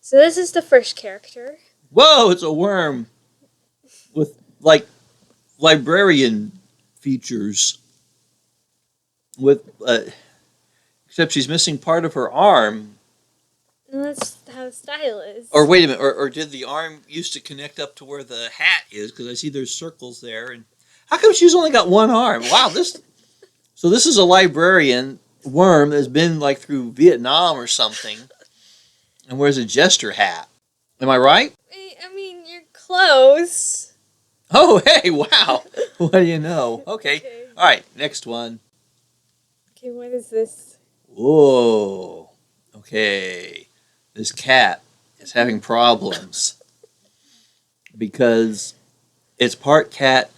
So this is the first character. Whoa, it's a worm with, like, librarian features. Except she's missing part of her arm. And that's how the style is. Or wait a minute, or did the arm used to connect up to where the hat is? Because I see there's circles there. And how come she's only got one arm? Wow, So this is a librarian worm that's been like through Vietnam or something, and wears a jester hat. Am I right? I mean, you're close. Oh, hey, wow. What do you know? Okay. All right, next one. Okay, what is this? Whoa. Okay. This cat is having problems because it's part cat,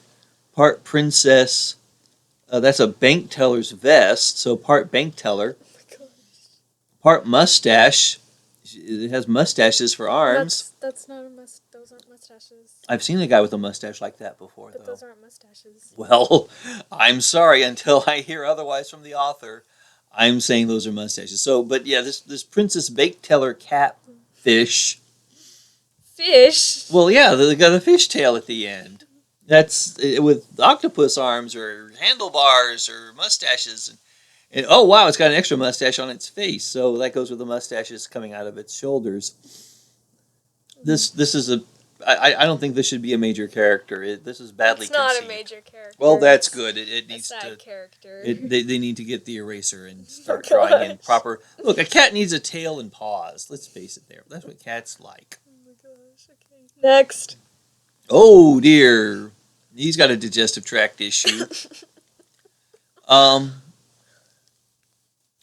part princess. That's a bank teller's vest, so part bank teller. Oh my gosh. Part mustache. It has mustaches for arms. That's not a mustache. Those aren't mustaches. I've seen a guy with a mustache like that before, But though. those aren't mustaches. Well, I'm sorry until I hear otherwise from the author. I'm saying those are mustaches. So, but yeah, this Princess Bake Teller catfish. Fish? Well, yeah, they got a fish tail at the end. That's with octopus arms or handlebars or mustaches. And oh, wow, it's got an extra mustache on its face. So that goes with the mustaches coming out of its shoulders. This is I don't think this should be a major character. This is badly conceived. It's not a major character. Well, that's good. It needs a sad to. Character. They need to get the eraser and start drawing in proper. Look, a cat needs a tail and paws. Let's face it. That's what cats like. Oh my gosh. Okay. Next. Oh dear, he's got a digestive tract issue.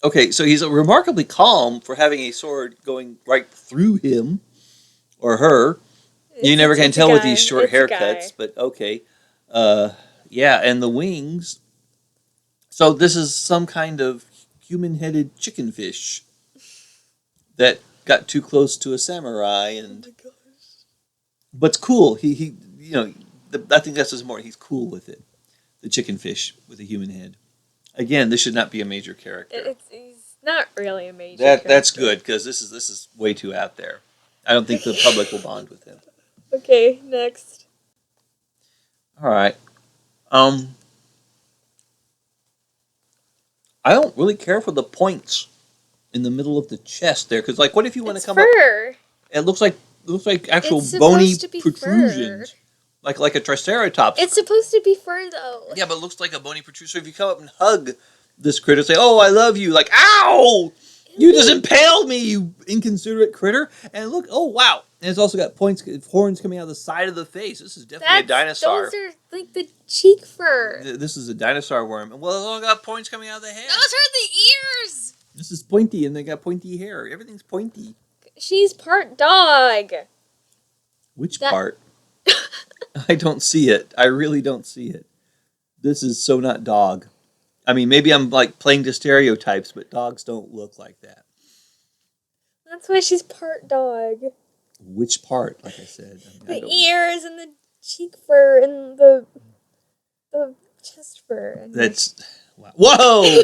Okay, so he's remarkably calm for having a sword going right through him or her. You never can tell with these short haircuts, but okay. Yeah, and the wings. So this is some kind of human-headed chicken fish that got too close to a samurai, and Oh my gosh. but it's cool. He I think that's what's more. He's cool with it. The chicken fish with a human head. Again, this should not be a major character. He's not really a major character. That's good because this is way too out there. I don't think the public will bond with him. Okay, next. All right. I don't really care for the points in the middle of the chest there, because like, what if you want to come fur. up? It looks like actual It's bony supposed to be protrusions, like a triceratops. It's supposed to be fur though. Yeah, but it looks like a bony protrusion. So if you come up and hug this critter, say, "Oh, I love you," like, "Ow! You just impaled me, you inconsiderate critter!" And look, oh wow, and it's also got horns coming out of the side of the face. This is definitely a dinosaur. Those are like the cheek fur. This is a dinosaur worm. Well, it's all got points coming out of the head. Those are the ears. This is pointy, and they got pointy hair. Everything's pointy. She's part dog. Which part? I don't see it. I really don't see it. This is so not dog. I mean, maybe I'm like playing to stereotypes, but dogs don't look like that. That's why she's part dog. Which part? Like I said, The ears and the cheek fur and the chest fur. And that's wow. Whoa.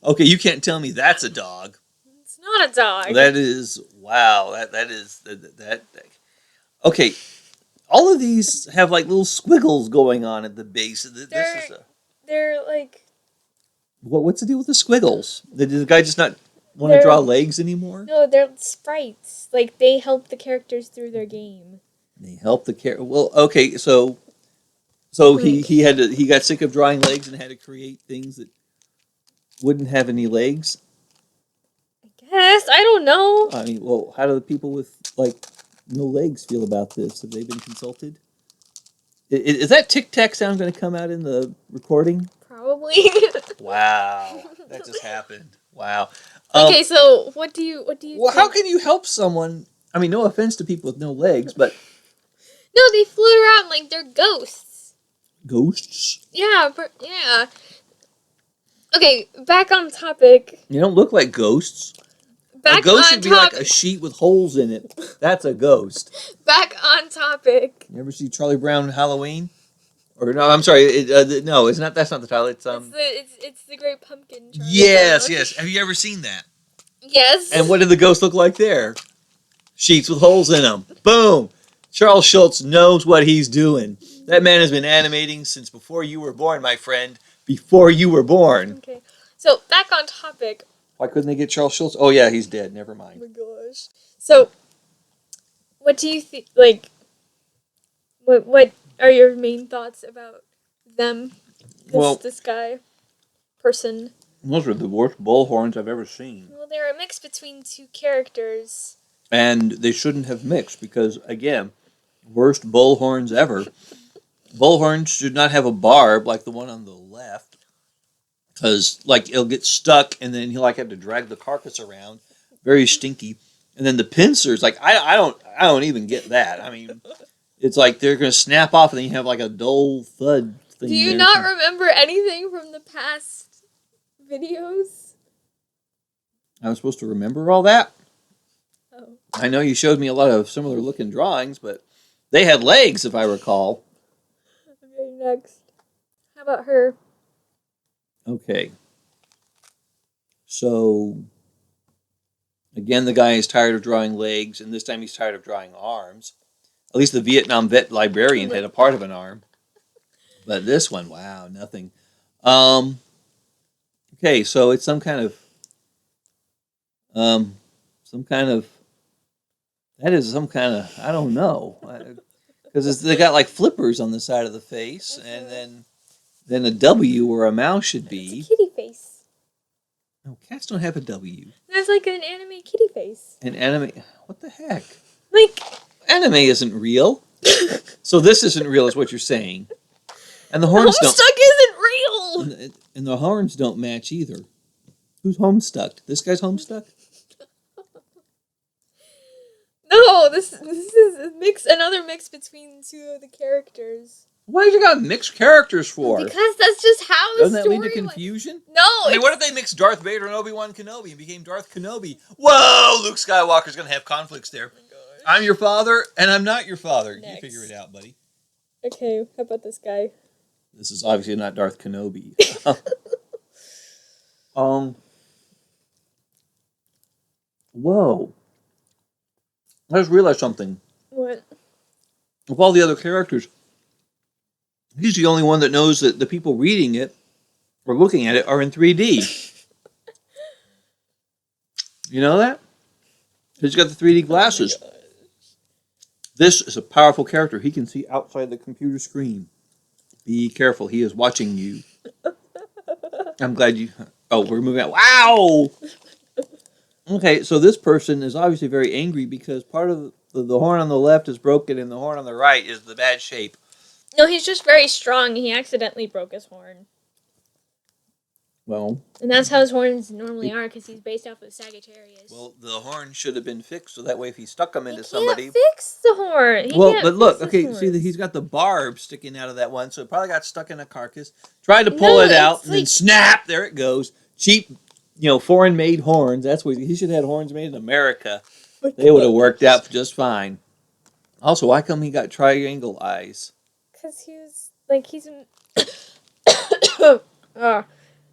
Okay, you can't tell me that's a dog. It's not a dog. That is wow. That is that. Okay, all of these have like little squiggles going on at the base. They're like. What's the deal with the squiggles? Did the guy just not want to draw legs anymore? No, they're sprites. Like, they help the characters through their game. They help the character. Well, okay, so he got sick of drawing legs and had to create things that wouldn't have any legs. I guess I don't know. I mean, well, how do the people with like no legs feel about this? Have they been consulted? Is that tic tac sound going to come out in the recording? Probably. Wow, that just happened. Wow. Okay, so what do you? Well, how can you help someone? I mean, no offense to people with no legs, but no, they float around like they're ghosts. Ghosts? Yeah, yeah. Okay, back on topic. You don't look like ghosts. A ghost should be like a sheet with holes in it. That's a ghost. Back on topic. You ever see Charlie Brown Halloween? Or no, I'm sorry. No, it's not. That's not the title. It's It's the Great Pumpkin. Charlie Brown. Yes. Have you ever seen that? Yes. And what did the ghost look like there? sheets with holes in them. Boom. Charles Schultz knows what he's doing. That man has been animating since before you were born, my friend. Before you were born. Okay. So, back on topic. Why couldn't they get Charles Schultz? Oh, yeah, he's dead. Never mind. Oh my gosh. So, what do you think, like, what are your main thoughts about them? This guy, person. Those are the worst bullhorns I've ever seen. Well, they're a mix between two characters. And they shouldn't have mixed because, again, worst bullhorns ever. Bullhorns should not have a barb like the one on the left. Because, like, it'll get stuck and then he'll, like, have to drag the carcass around. Very stinky. And then the pincers, like, I don't even get that. I mean, it's like they're going to snap off and then you have, like, a dull thud thing. Do you not remember anything from the past videos? I'm supposed to remember all that? Oh. I know you showed me a lot of similar looking drawings, but they had legs, if I recall. Okay, next. How about her? Okay. So, again, the guy is tired of drawing legs, and this time he's tired of drawing arms. At least the Vietnam vet librarian had a part of an arm. But this one, wow, nothing. Okay, so it's some kind of, I don't know. Because they got like flippers on the side of the face, and then a W where a mouse should be. It's a kitty face. No, cats don't have a W. That's like an anime kitty face. An anime? What the heck? Like, anime isn't real. So this isn't real, is what you're saying. And the horns Homestuck isn't real. And the horns don't match either. Who's Homestuck? This guy's Homestuck? No, this is another mix between two of the characters. Why you got mixed characters for? Because that's just how the Doesn't that story lead to confusion? No. I mean, what if they mixed Darth Vader and Obi-Wan Kenobi and became Darth Kenobi? Whoa, Luke Skywalker's going to have conflicts there. Oh, I'm your father, and I'm not your father. Next. You figure it out, buddy. Okay, how about this guy? This is obviously not Darth Kenobi. Whoa. I just realized something. What? Of all the other characters, he's the only one that knows that the people reading it or looking at it are in 3D. You know that? He's got the 3D glasses. Oh, this is a powerful character. He can see outside the computer screen. Be careful. He is watching you. I'm glad you... Oh, we're moving on. Wow! Okay, so this person is obviously very angry because part of the horn on the left is broken and the horn on the right is the bad shape. No, he's just very strong. He accidentally broke his horn. Well... And that's how his horns normally are, because he's based off of Sagittarius. Well, the horn should have been fixed, so that way if he stuck them into somebody... He can't fix the horn. But look, okay, see, he's got the barb sticking out of that one, so it probably got stuck in a carcass. Tried to pull it out, and then snap, there it goes. Cheap, foreign-made horns. That's what he should have had horns made in America. They would have worked out just fine. Also, why come he got triangle eyes? Because he's oh,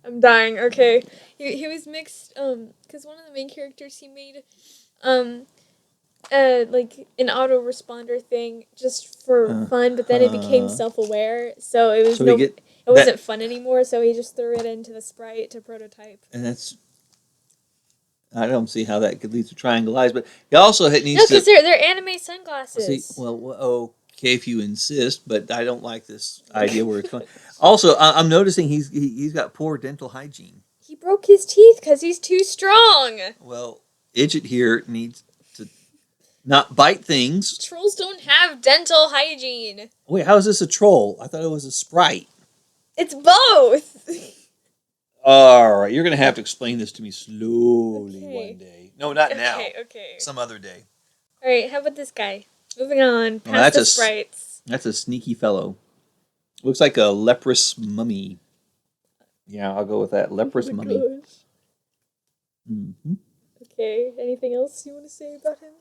I'm dying. Okay, he was mixed. Because one of the main characters he made, like an autoresponder thing just for fun, but then it became self-aware, so it was it wasn't fun anymore. So he just threw it into the sprite to prototype. And that's. I don't see how that could lead to triangle eyes, but he also needs to... No, because they're anime sunglasses. See, well, okay, if you insist, but I don't like this idea where it's going. Also, I'm noticing he's got poor dental hygiene. He broke his teeth because he's too strong. Well, Idget here needs to not bite things. Trolls don't have dental hygiene. Wait, how is this a troll? I thought it was a sprite. It's both. All right, you're going to have to explain this to me slowly one day. No, not now. Okay. Some other day. All right, how about this guy? Moving on, past the sprites. That's a sneaky fellow. Looks like a leprous mummy. Yeah, I'll go with that. Leprous mummy. Gosh. Mm-hmm. Okay, anything else you want to say about him?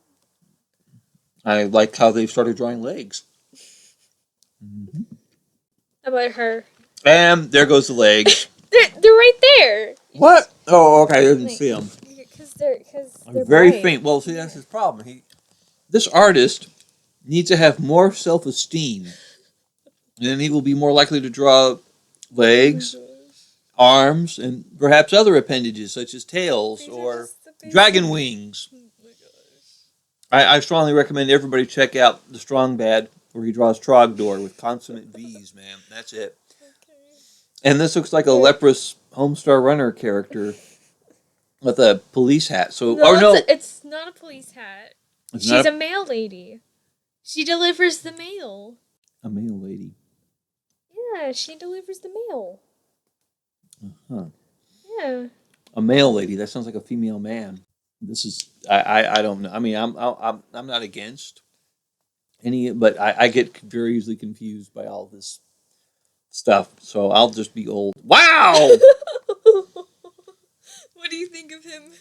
I like how they've started drawing legs. Mm-hmm. How about her? And there goes the legs. They're right there. What? Oh, okay. I didn't see them. Because they're very bright. faint. Well, see, that's his problem. this artist needs to have more self-esteem. And then he will be more likely to draw legs, arms, and perhaps other appendages such as tails or dragon wings. I strongly recommend everybody check out The Strong Bad, where he draws Trogdor with consummate V's, man. That's it. And this looks like a leprous Homestar Runner character with a police hat. So, it's not a police hat. She's a mail lady. She delivers the mail. A mail lady. Yeah, she delivers the mail. Huh. Yeah. A male lady. That sounds like a female man. This is I don't know. I mean, I'm not against any, but I get very easily confused by all this stuff. So I'll just be old. Wow. What do you think of him?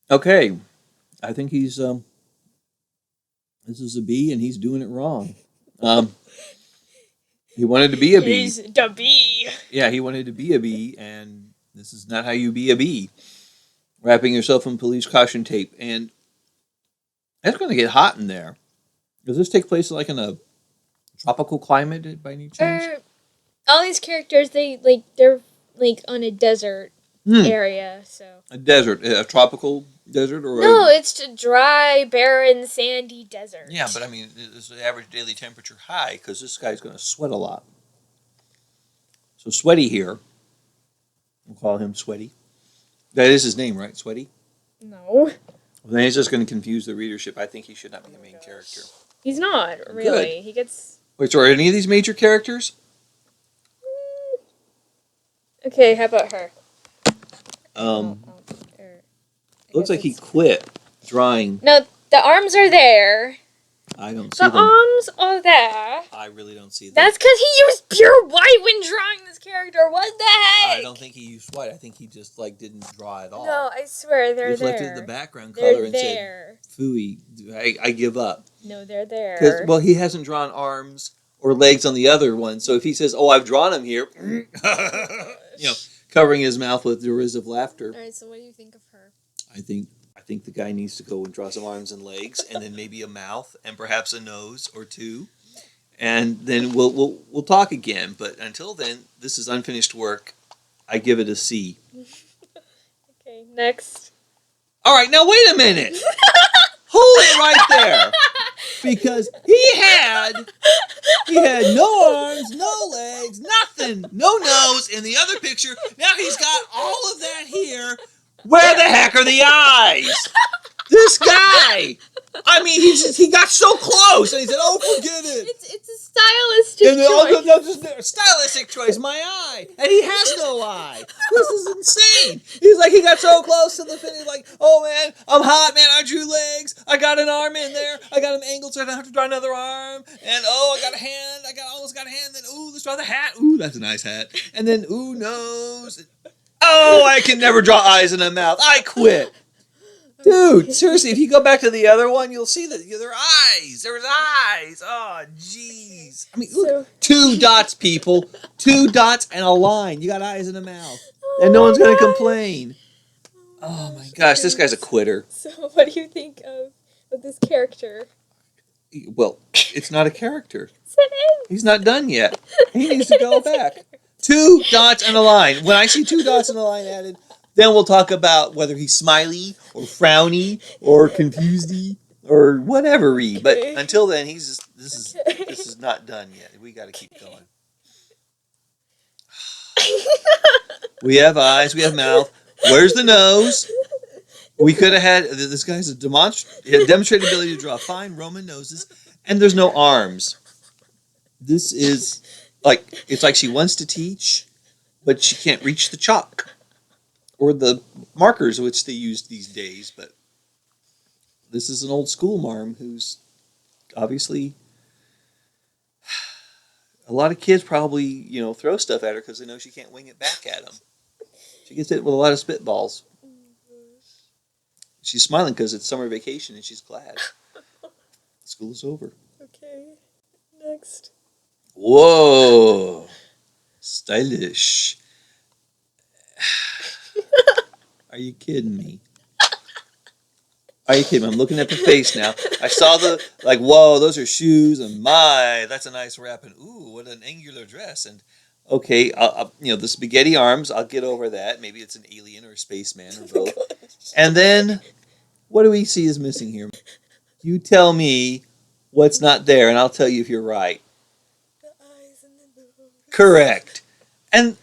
Okay, I think he's this is a bee and he's doing it wrong. He wanted to be a bee. He's the bee. Yeah, he wanted to be a bee, and this is not how you be a bee. Wrapping yourself in police caution tape, and it's going to get hot in there. Does this take place like in a tropical climate by any chance? All these characters, they're like on a desert area, so a desert, a tropical desert, or no, it's a dry, barren, sandy desert. Yeah, but I mean, it's the average daily temperature high because this guy's going to sweat a lot. So Sweaty here, we'll call him Sweaty. That is his name, right? Sweaty? No. Well, then he's just going to confuse the readership. I think he should not be the main character. He's not, really. Good. He gets... Wait, so are any of these major characters? Okay, how about her? Looks like he quit drawing. No, the arms are there. I don't see them. The arms are there. I really don't see them. That's because he used pure white when drawing this character. What the heck? I don't think he used white. I think he just didn't draw at all. No, I swear they're he there. He left it the background color and said, "Phooey, I give up." No, they're there. Well, he hasn't drawn arms or legs on the other one. So if he says, "Oh, I've drawn them here," covering his mouth with derisive laughter. All right. So what do you think of her? I think the guy needs to go and draw some arms and legs, and then maybe a mouth, and perhaps a nose or two, and then we'll talk again. But until then, this is unfinished work. I give it a C. Okay, next. All right, now wait a minute. Hold it right there, because he had no arms, no legs, nothing, no nose in the other picture. Now he's got all of that here. Where the heck are the eyes? This guy! I mean, he got so close, and he said, "Oh, forget it." It's a stylistic choice. Stylistic choice, my eye, and he has no eye. This is insane. He's like, he got so close to the finish, like, "Oh man, I'm hot, man. I drew legs. I got an arm in there. I got him angled, so I don't have to draw another arm. And I got a hand. Almost got a hand. Then let's draw the hat. Ooh, that's a nice hat. And then nose." Oh, I can never draw eyes in a mouth. I quit. Dude, seriously, if you go back to the other one, you'll see that there are eyes. There's eyes. Oh, jeez. I mean, look, 2 dots, people. 2 dots and a line. You got eyes in a mouth. And no one's going to complain. Oh, my gosh, this guy's a quitter. So what do you think of this character? Well, it's not a character. He's not done yet. He needs to go back. 2 dots and a line. When I see 2 dots and a line added, then we'll talk about whether he's smiley or frowny or confusedy or whatever-y. But until then, this is not done yet. We got to keep going. We have eyes. We have mouth. Where's the nose? We could have had this guy's demonstrated ability to draw fine Roman noses, and there's no arms. This is. It's like she wants to teach, but she can't reach the chalk or the markers which they use these days. But this is an old school marm who's obviously a lot of kids probably throw stuff at her because they know she can't wing it back at them. She gets hit with a lot of spitballs. She's smiling because it's summer vacation and she's glad. School is over. Okay, next. Whoa, stylish. Are you kidding me? Are you kidding me? I'm looking at the face now. I saw whoa, those are shoes, and that's a nice wrap, and ooh, what an angular dress, and okay, the spaghetti arms, I'll get over that. Maybe it's an alien or a spaceman or both. And then, what do we see is missing here? You tell me what's not there, and I'll tell you if you're right. The eyes and the nose. Correct. And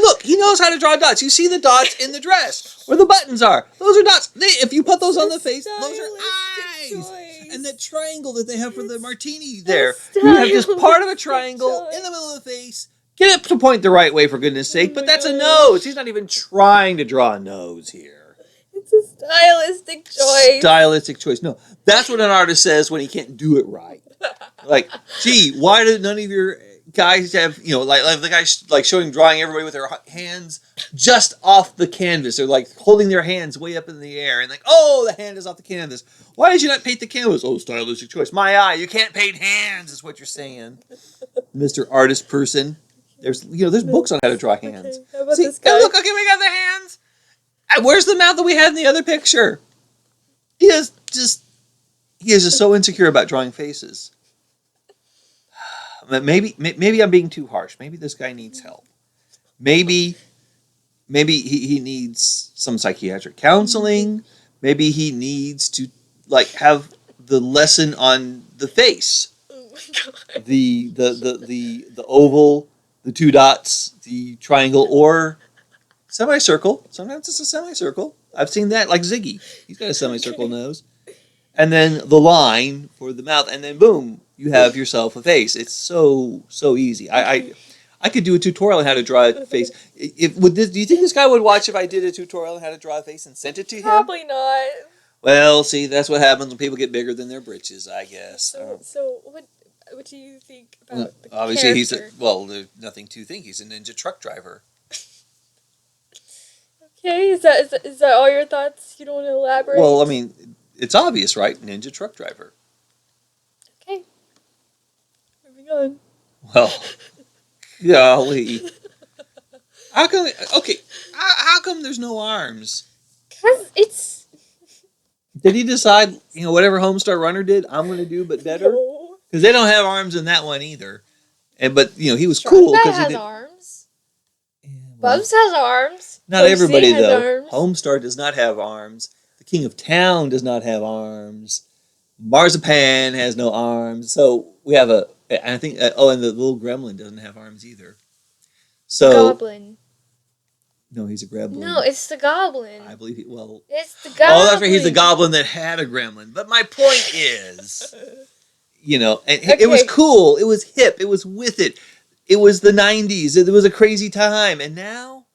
look, he knows how to draw dots. You see the dots in the dress where the buttons are. Those are dots. If you put those on the face, those are eyes. Choice. And that triangle that they have for the martini there. You have just part of a triangle in the middle of the face. Get it to point the right way, for goodness sake. But that's a nose. He's not even trying to draw a nose here. It's a stylistic choice. Stylistic choice. No, that's what an artist says when he can't do it right. Like, gee, why did none of your guys have, like the guys drawing everybody with their hands just off the canvas. They're like holding their hands way up in the air and the hand is off the canvas. Why did you not paint the canvas? Oh, stylistic choice. My eye, you can't paint hands is what you're saying. Mr. Artist Person. There's books on how to draw hands. Okay, how about this guy? Look, okay, we got the hands. Where's the mouth that we had in the other picture? He is just so insecure about drawing faces. Maybe I'm being too harsh. Maybe this guy needs help. Maybe he needs some psychiatric counseling. Maybe he needs to have the lesson on the face. Oh my god. The oval, the two dots, the triangle, or semicircle. Sometimes it's a semicircle. I've seen that, like Ziggy. He's got a semicircle nose. And then the line for the mouth, and then boom, you have yourself a face. It's so easy. I could do a tutorial on how to draw a face. Do you think this guy would watch if I did a tutorial on how to draw a face and sent it to him? Probably not. Well, see, that's what happens when people get bigger than their britches, I guess. So what do you think about the obviously character? There's nothing to think. He's a ninja truck driver. Okay, is that all your thoughts? You don't want to elaborate? Well, I mean, it's obvious, right? Ninja truck driver. Okay. Moving on. Well, golly. How come there's no arms? Because it's... Did he decide, whatever Homestuck Runner did, I'm going to do, but better? No. Because they don't have arms in that one either. But he was cool. That has arms. Yeah, well, Bubs has arms. Not everybody, though. Arms. Homestar does not have arms. The King of Town does not have arms. Marzipan has no arms. So we have and the little gremlin doesn't have arms either. So Goblin. No, he's a gremlin. No, it's the goblin. I believe it's the goblin. Oh, that's right. He's the goblin that had a gremlin. But my point is, it was cool. It was hip. It was with it. It was the 90s. It was a crazy time. And now,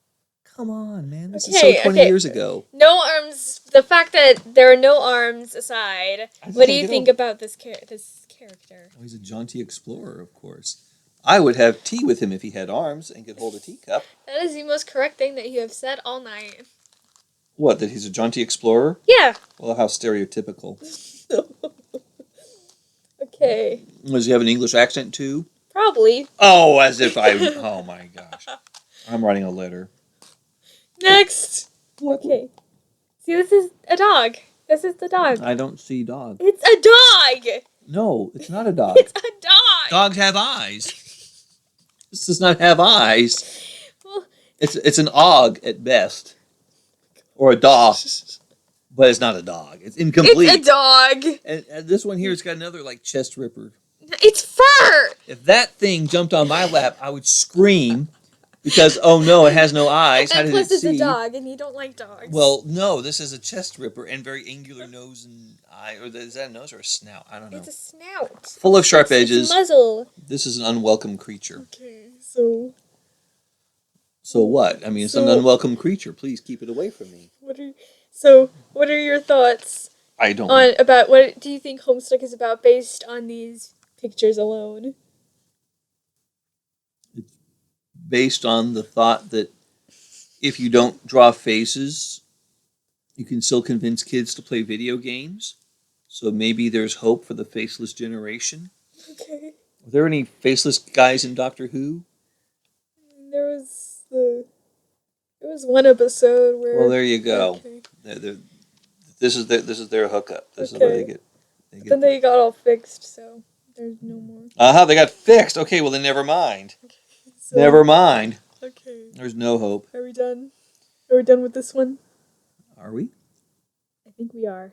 come on, man. This is so 20 years ago. No arms. The fact that there are no arms aside, what do you think about this character? Oh, he's a jaunty explorer, of course. I would have tea with him if he had arms and could hold a teacup. That is the most correct thing that you have said all night. What, that he's a jaunty explorer? Yeah. Well, how stereotypical. Okay. Does he have an English accent, too? Probably. Oh, as if oh, my gosh. I'm writing a letter. Next. Okay. See, this is a dog. This is the dog. I don't see dog. It's a dog! No, it's not a dog. It's a dog! Dogs have eyes. This does not have eyes. Well, it's an og at best. Or a dog. But it's not a dog. It's incomplete. It's a dog! And this one here has got another, chest ripper. It's fur! If that thing jumped on my lap, I would scream. Because, oh no, it has no eyes. How did it see? Plus it's a dog, and you don't like dogs. Well, no, this is a chest ripper and very angular nose and eye. Or is that a nose or a snout? I don't know. It's a snout. Full of sharp edges. It's a muzzle. This is an unwelcome creature. Okay, so... So what? I mean, it's an unwelcome creature. Please keep it away from me. What are your thoughts? I don't know. About what do you think Homestuck is about based on these pictures alone? It's based on the thought that if you don't draw faces, you can still convince kids to play video games. So maybe there's hope for the faceless generation. Okay. Are there any faceless guys in Doctor Who? There was one episode where... Well, there you go. Okay. This is their hookup. This is where they get. Then they got all fixed, so there's no more. They got fixed. Okay, well then never mind. So, Never mind. Okay. There's no hope. Are we done? Are we done with this one? Are we? I think we are.